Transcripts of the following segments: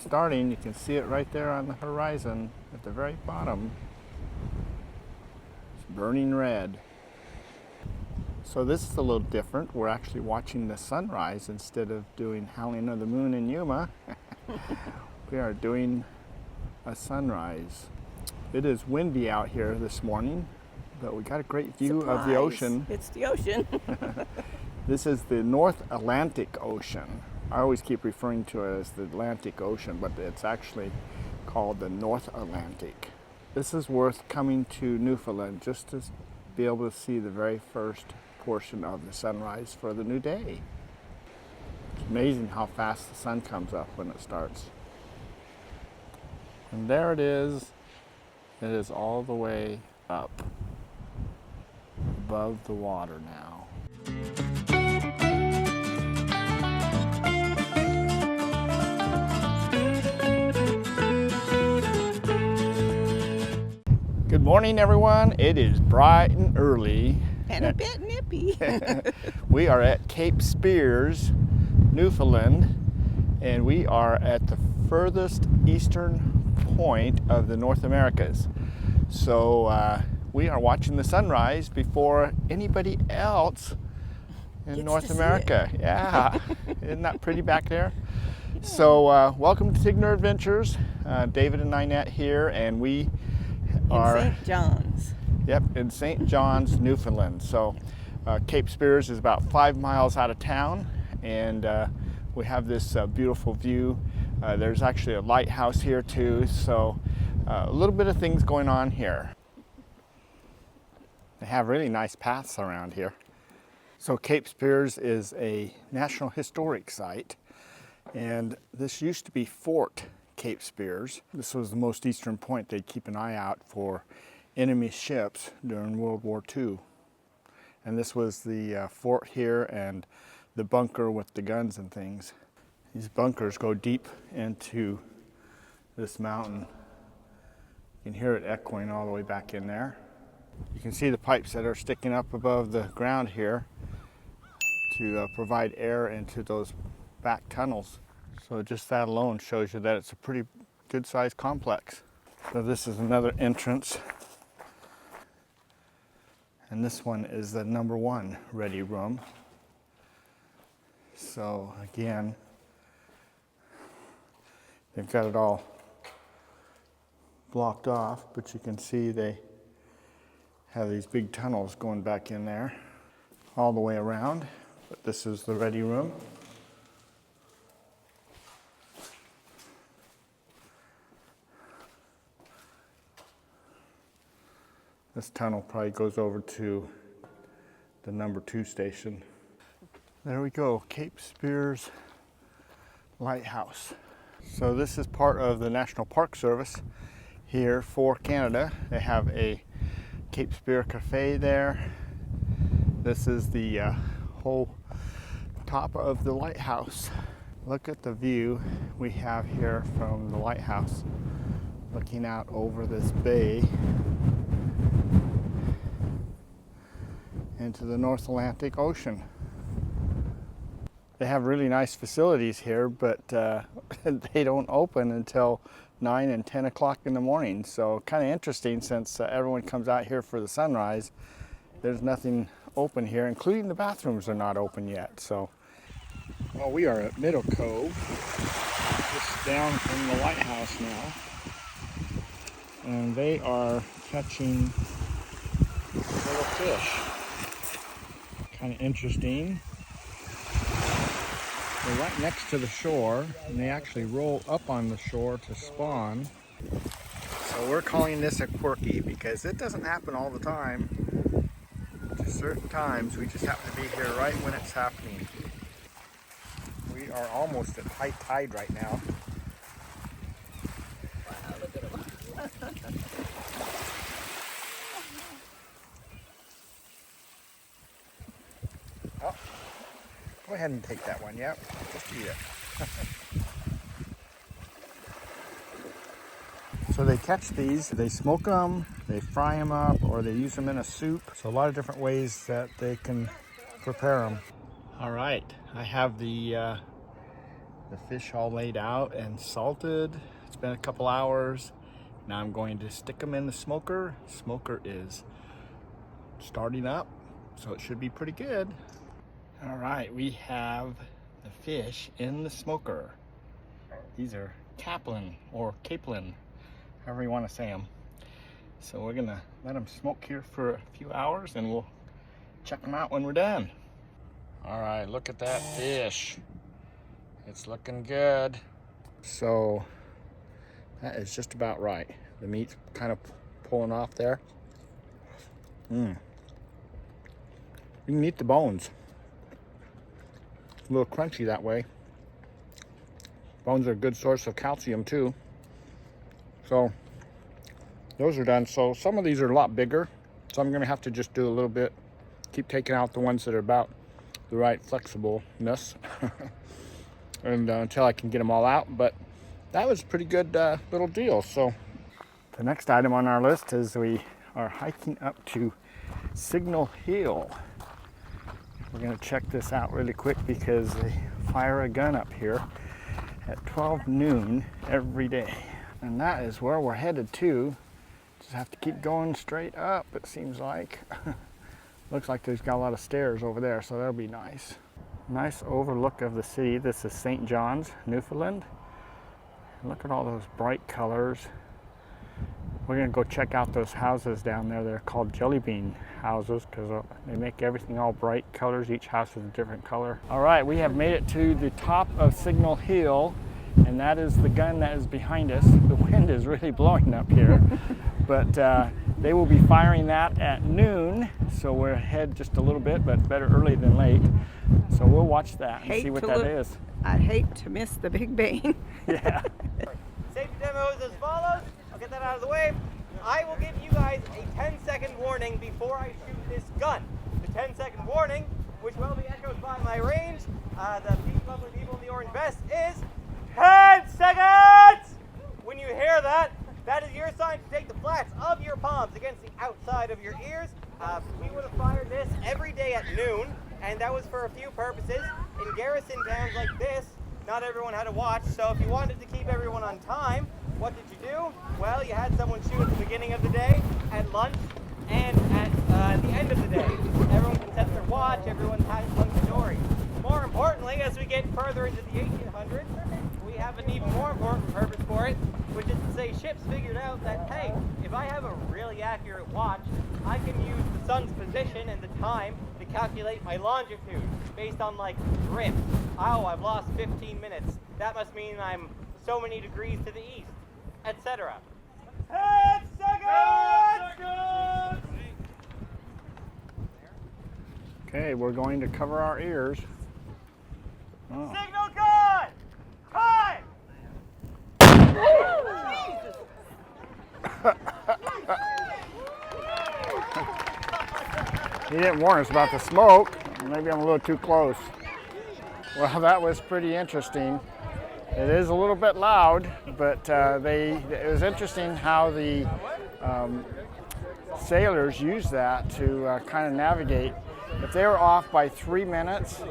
starting. You can see it right there on the horizon at the very bottom. It's burning red. So this is a little different. We're actually watching the sunrise instead of doing Howling of the Moon in Yuma. We are doing a sunrise. It is windy out here this morning, but we got a great view of the ocean. It's the ocean. This is the North Atlantic Ocean. I always keep referring to it as the Atlantic Ocean, but it's actually called the North Atlantic. This is worth coming to Newfoundland just to be able to see the very first portion of the sunrise for the new day. It's amazing how fast the sun comes up when it starts. And there it is. It is all the way up above the water now. Good morning, everyone. It is bright and early. And a bit nippy. We are at Cape Spears, Newfoundland, and we are at the furthest eastern point of the North Americas. So we are watching the sunrise before anybody else in North America. Yeah, isn't that pretty back there? Yeah. So welcome to Tigner Adventures. David and Ninette here, and we are in St. John's. Yep, in St. John's, Newfoundland. So Cape Spears is about 5 miles out of town, and we have this beautiful view. There's actually a lighthouse here too, so a little bit of things going on here. They have really nice paths around here. So Cape Spears is a National Historic Site, and this used to be Fort Cape Spears. This was the most eastern point. They'd keep an eye out for enemy ships during World War II. And this was the fort here and the bunker with the guns and things. These bunkers go deep into this mountain. You can hear it echoing all the way back in there. You can see the pipes that are sticking up above the ground here to provide air into those back tunnels. So just that alone shows you that it's a pretty good sized complex. So this is another entrance. And this one is the number 1 ready room. So again, they've got it all blocked off, but you can see they have these big tunnels going back in there all the way around. But this is the ready room. This tunnel probably goes over to the number 2 station. There we go, Cape Spears Lighthouse. So this is part of the National Park Service here for Canada. They have a Cape Spear Cafe there. This is the whole top of the lighthouse. Look at the view we have here from the lighthouse, looking out over this bay into the North Atlantic Ocean. They have really nice facilities here, but they don't open until 9 and 10 o'clock in the morning. So kind of interesting, since everyone comes out here for the sunrise. There's nothing open here, including the bathrooms are not open yet. So, well, we are at Middle Cove, just down from the lighthouse now, and they are catching little fish. Kind of interesting. They're right next to the shore, and they actually roll up on the shore to spawn. So we're calling this a quirky because it doesn't happen all the time. At certain times, we just happen to be here right when it's happening. We are almost at high tide right now. Wow, look at them. Oh, go ahead and take that one. Yep, just eat it. So they catch these, they smoke them, they fry them up, or they use them in a soup. So a lot of different ways that they can prepare them. All right, I have the the fish all laid out and salted. It's been a couple hours. Now I'm going to stick them in the smoker. Smoker is starting up, so it should be pretty good. All right, we have the fish in the smoker. These are Capland or Capland, however you want to say them. So we're gonna let them smoke here for a few hours and we'll check them out when we're done. All right, look at that fish. It's looking good. So that is just about right. The meat's kind of pulling off there. You can eat the bones. A little crunchy that way. Bones are a good source of calcium too. So those are done. So some of these are a lot bigger. So I'm gonna have to just do a little bit, keep taking out the ones that are about the right flexibleness and until I can get them all out. But that was a pretty good little deal. So the next item on our list is we are hiking up to Signal Hill. We're gonna check this out really quick because they fire a gun up here at 12 noon every day. And that is where we're headed to. Just have to keep going straight up, it seems like. Looks like there's got a lot of stairs over there, so that'll be nice. Nice overlook of the city. This is St. John's, Newfoundland. Look at all those bright colors. We're gonna go check out those houses down there. They're called jelly bean houses because they make everything all bright colors. Each house is a different color. All right, we have made it to the top of Signal Hill, and that is the gun that is behind us. The wind is really blowing up here, but they will be firing that at noon, so we're ahead just a little bit, but better early than late. So we'll watch that and see what that is. I'd hate to miss the big bang. Yeah. Safety demo is as follows. I'll get that out of the way. I will give you guys a 10-second warning before I shoot this gun. The 10-second warning, which will be echoed by my range, the lovely people in the orange vest, is 10 seconds! When you hear that, that is your sign to take the flats of your palms against the outside of your ears. We would have fired this every day at noon, and that was for a few purposes. In garrison towns like this, not everyone had a watch, so if you wanted to keep everyone on time, what did you do? Well, you had someone shoot at the beginning of the day, at lunch, and at the end of the day. Everyone can set their watch, everyone has one story. More importantly, as we get further into the 1800s, we have an even more important purpose for it, which is to say ships figured out that, hey, if I have a really accurate watch, I can use the sun's position and the time to calculate my longitude based on, like, drift. Oh, I've lost 15 minutes. That must mean I'm so many degrees to the east, etc. 10 seconds! Okay, we're going to cover our ears. Oh. Signal gun! Time! He didn't warn us about the smoke. Maybe I'm a little too close. Well, that was pretty interesting. It is a little bit loud, but it was interesting how the sailors use that to kind of navigate. If they were off by 3 minutes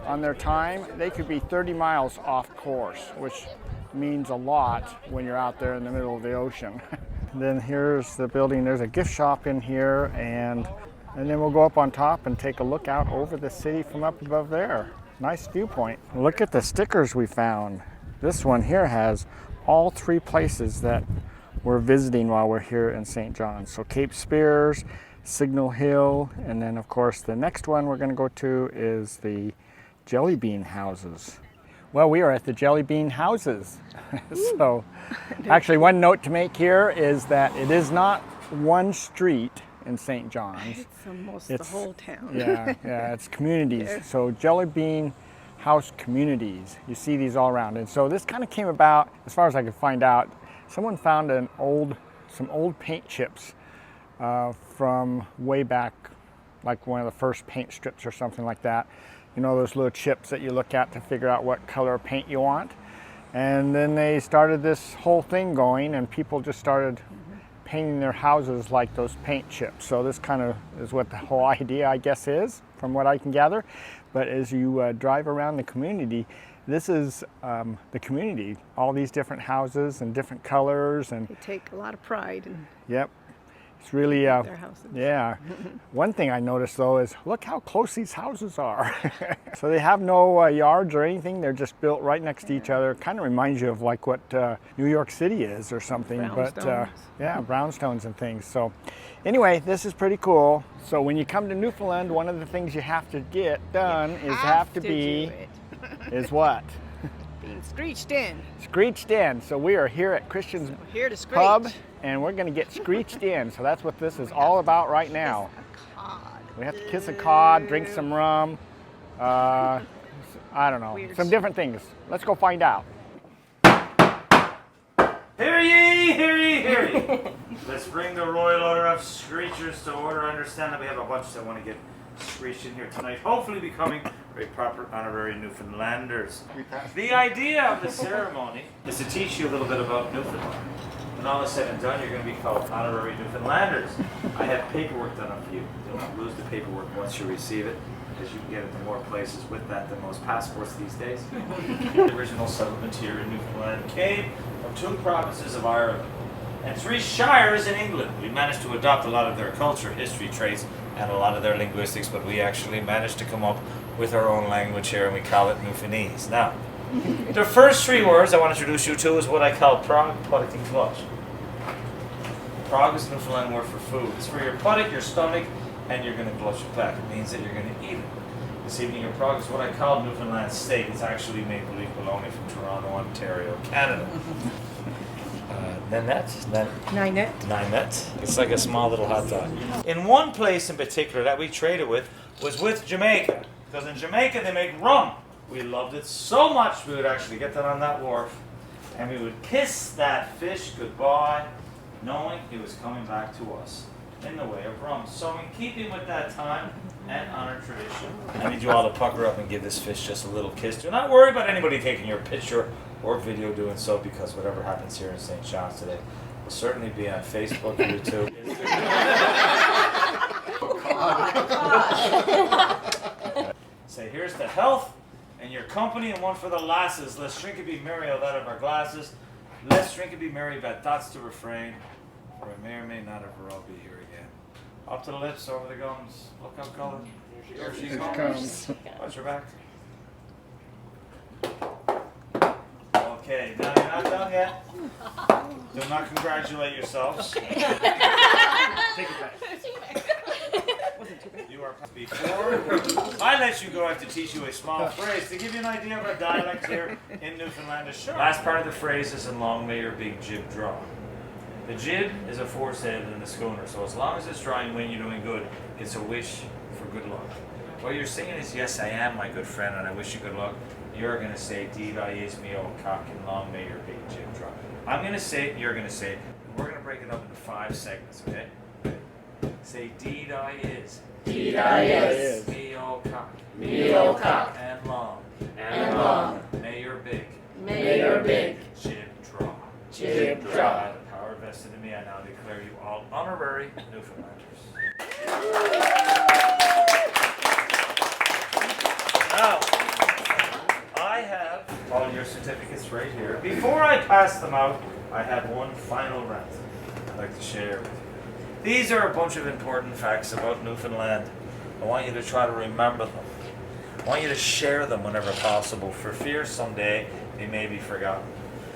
on their time, they could be 30 miles off course, which means a lot when you're out there in the middle of the ocean. Then here's the building. There's a gift shop in here, and then we'll go up on top and take a look out over the city from up above there. Nice viewpoint. Look at the stickers we found. This one here has all 3 places that we're visiting while we're here in St. John's. So Cape Spears, Signal Hill, and then of course the next one we're going to go to is the jelly bean houses. Well, we are at the jelly bean houses. So actually one note to make here is that it is not one street in St. John's. It's almost the whole town. Yeah, it's communities. Yeah. So jelly bean house communities. You see these all around. And so this kind of came about, as far as I could find out, someone found some old paint chips from way back, like one of the first paint strips or something like that. You know, those little chips that you look at to figure out what color of paint you want. And then they started this whole thing going, and people just started painting their houses like those paint chips. So this kind of is what the whole idea, I guess, is, from what I can gather. But as you drive around the community, This is the community, all these different houses and different colors, and They take a lot of pride in yep, it's really, their houses. yeah. One thing I noticed though is look how close these houses are. So they have no yards or anything, they're just built right next to each other. Kind of reminds you of like what New York City is or something. But yeah, brownstones and things. So anyway, this is pretty cool. So when you come to Newfoundland, one of the things you have to get done is what? Being screeched in. Screeched in. So we are here at Christian's Here to screech. Pub, and we're going to get screeched in. So that's what this is all about right now. A cod. We have to kiss a cod, drink some rum. I don't know, Weird some stuff. different things. Let's go find out. Hear ye, hear ye, hear ye. Let's bring the royal order of screechers to order. I understand that we have a bunch that want to get screeched in here tonight, hopefully becoming very proper honorary Newfoundlanders. The idea of the ceremony is to teach you a little bit about Newfoundland. When all is said and done, you're going to be called honorary Newfoundlanders. I have paperwork done up for you. Don't lose the paperwork once you receive it, because you can get into more places with that than most passports these days. The original settlement here in Newfoundland came from 2 provinces of Ireland and 3 shires in England. We managed to adopt a lot of their culture, history, traits, and a lot of their linguistics, but we actually managed to come up with our own language here, and we call it Newfoundlandese. Now, the first 3 words I want to introduce you to is what I call Prague, puddock, and clutch. Prague is a Newfoundland word for food. It's for your puddock, your stomach, and you're going to clutch it back. It means that you're going to eat it. This evening in Prague is what I call Newfoundland steak. It's actually maple-leaf bologna from Toronto, Ontario, Canada. Ninette. It's like a small little hot dog. In one place in particular that we traded with was with Jamaica. Because in Jamaica they make rum. We loved it so much we would actually get that on that wharf and we would kiss that fish goodbye, knowing he was coming back to us in the way of rum. So in keeping with that time and honor tradition, I need you all to pucker up and give this fish just a little kiss. Do not worry about anybody taking your picture or video doing so, because whatever happens here in St. John's today will certainly be on Facebook, YouTube. Say, here's to health and your company, and one for the lasses. Let's drink and be merry out of our glasses. Let's drink and be merry, but thoughts to refrain, for I may or may not ever all be here again. Up to the lips, over the gums. Look up, Colin. Here she comes. Watch her back. Okay, now you're not done yet. Do not congratulate yourselves. Take it back. You are before I let you go, I have to teach you a small phrase to give you an idea of our dialect here in Newfoundland. Last part of the phrase is "and long may your big jib draw." The jib is a foresail in the schooner, so as long as it's drawing wind, you're doing good. It's a wish for good luck. What you're saying is, "Yes, I am, my good friend, and I wish you good luck." You're going to say, "Deed I is me old cock, and long may your big jib draw." I'm going to say it, you're going to say it. We're going to break it up into 5 segments, okay? Say, "Deed I is." Deed I is. Me old cock. Me old cock. And long. And long. May your big. May your big. Jib draw. Jib By draw. the power vested in me, I now declare you all honorary Newfoundlanders. Now, I have all your certificates right here. Before I pass them out, I have one final rant I'd like to share with you. These are a bunch of important facts about Newfoundland. I want you to try to remember them. I want you to share them whenever possible, for fear someday they may be forgotten.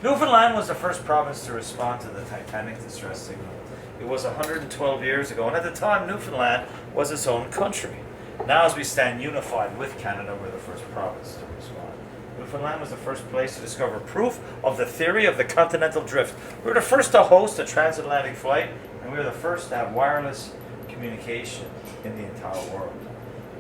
Newfoundland was the first province to respond to the Titanic distress signal. It was 112 years ago, and at the time Newfoundland was its own country. Now, as we stand unified with Canada, we're the first province to respond. Newfoundland was the first place to discover proof of the theory of the continental drift. We were the first to host a transatlantic flight, and we were the first to have wireless communication in the entire world.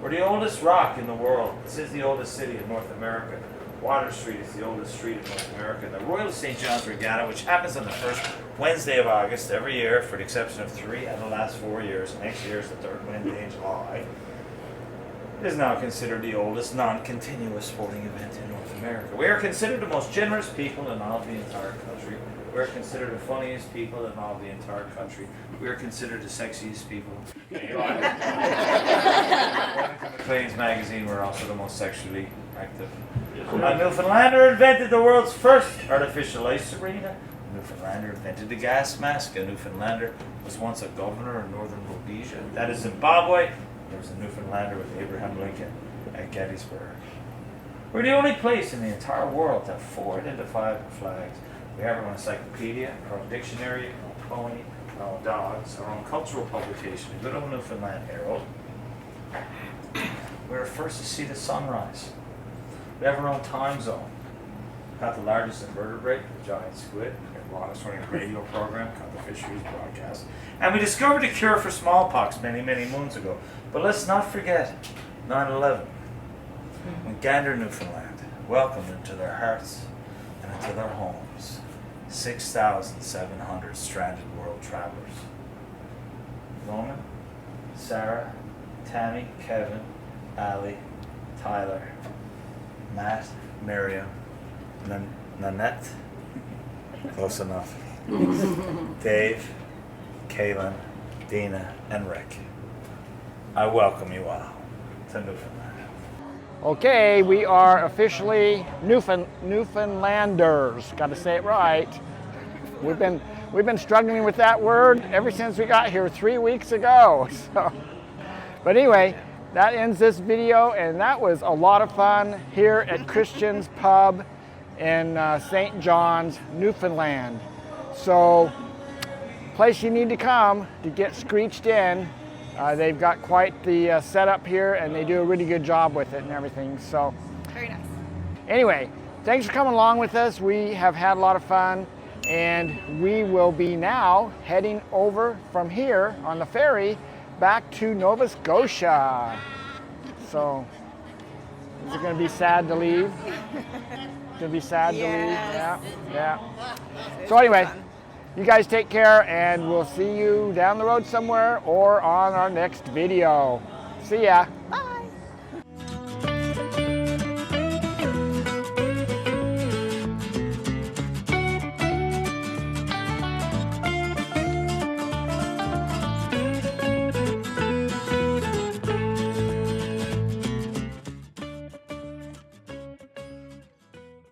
We're the oldest rock in the world. This is the oldest city in North America. Water Street is the oldest street in North America. The Royal St. John's Regatta, which happens on the first Wednesday of August every year, for the exception of 3 out of the last 4 years, next year is the third Wednesday in July, is now considered the oldest non-continuous sporting event in North America. We are considered the most generous people in all of the entire country. We are considered the funniest people in all of the entire country. We are considered the sexiest people. According to Maclean's magazine, we're also the most sexually active A Newfoundlander invented the world's first artificial ice arena. A Newfoundlander invented the gas mask. A Newfoundlander was once a governor in northern Rhodesia. That is Zimbabwe. There was a Newfoundlander with Abraham Lincoln at Gettysburg. We're the only place in the entire world to have 4 identifiable flags. We have our own encyclopedia, our own dictionary, our own pony, our own dogs, our own cultural publication, the Good Old Newfoundland Herald. We were first to see the sunrise. We have our own time zone. We have the largest invertebrate, the giant squid. We have longest running radio program called the Fisheries Broadcast. And we discovered a cure for smallpox many, many moons ago. But let's not forget 9/11. When Gander, Newfoundland welcomed into their hearts and into their homes 6,700 stranded world travelers. Roman, Sarah, Tammy, Kevin, Ali, Tyler, Matt, Miriam, Ninette, close enough, Dave, Kaylin, Dina, and Rick. I welcome you all to Newfoundland. Okay, we are officially Newfoundlanders. Got to say it right. We've been struggling with that word ever since we got here 3 weeks ago. So, but anyway, that ends this video, and that was a lot of fun here at Christian's Pub in St. John's, Newfoundland. So, place you need to come to get screeched in. They've got quite the setup here, and they do a really good job with it and everything. So, Very nice. anyway, thanks for coming along with us. We have had a lot of fun, and we will be now heading over from here on the ferry back to Nova Scotia. So, is it going to be sad to leave? It's going to be sad to leave? Yeah, yeah. So anyway, you guys take care, and we'll see you down the road somewhere or on our next video. See ya. Bye.